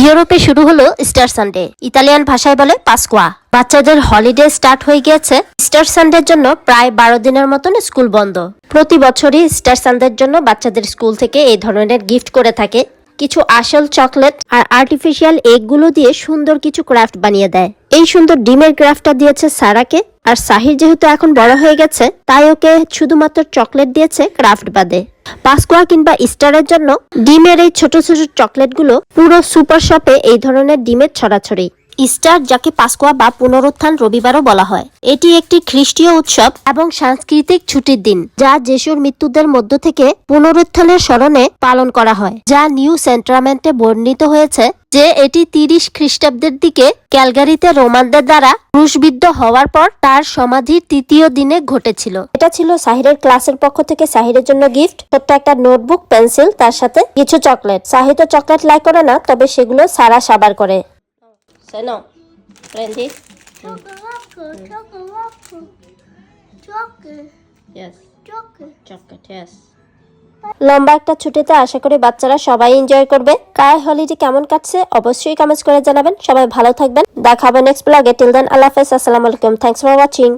ইউরোপে শুরু হলো ইস্টার সানডে, ইতালিয়ান ভাষায় বলে পাসকোয়া। বাচ্চাদের হলিডে স্টার্ট হয়ে গিয়েছে। ইস্টার সানডের জন্য প্রায় 12 দিনের মতন স্কুল বন্ধ। প্রতি বছরই ইস্টার সানডের জন্য বাচ্চাদের স্কুল থেকে এই ধরনের গিফট করে থাকে। কিছু আসল চকলেট আর আর্টিফিশিয়াল এগগুলো দিয়ে সুন্দর কিছু ক্রাফট বানিয়ে দেয়। এই সুন্দর ডিমের ক্রাফটটা দিয়েছে সারাকে, আর সাহির যেহেতু এখন বড় হয়ে গেছে তাই ওকে শুধুমাত্র চকলেট দিয়েছে ক্রাফট বাদে। পাসকোয়া কিংবা ইস্টারের জন্য ডিমের এই ছোট ছোট চকলেটগুলো পুরো সুপার শপে এই ধরনের ডিমের ছড়াছড়ি। ইস্টার, যাকে পাসকোয়া বা পুনরুত্থান রবিবারও বলা হয়, এটি একটি খ্রিস্টীয় উৎসব এবং সাংস্কৃতিক ছুটির দিন যা যিশুর মৃত্যুদের মধ্য থেকে পুনরুত্থানের স্মরণে পালন করা হয়, যা নিউ টেস্টামেন্টে বর্ণিত হয়েছে যে এটি 30 খ্রিস্টাব্দের দিকে ক্যালগারিতে রোমানদের দ্বারা ক্রুশবিদ্ধ হওয়ার পর তার সমাধির তৃতীয় দিনে ঘটেছিল। এটা ছিল সাহিরের ক্লাসের পক্ষ থেকে সাহিরের জন্য গিফট। ছোট্ট একটা নোটবুক, পেন্সিল, তার সাথে কিছু চকলেট। সাহির তো চকলেট লাইক করে না, তবে সেগুলো সারা সাবার করে। Say no. Randy? Yes. Chocolate, yes. লম্বা একটা ছুটিতে আশা করি বাচ্চারা সবাই এনজয় করবে। কার হলিডে কেমন কাটছে অবশ্যই কমেন্টস করে জানাবেন। সবাই ভালো থাকবেন। দেখা হবে নেক্সট ব্লগে। টিল দেন আল্লাহ হাফেজ, আসসালামু আলাইকুম। Thanks for watching.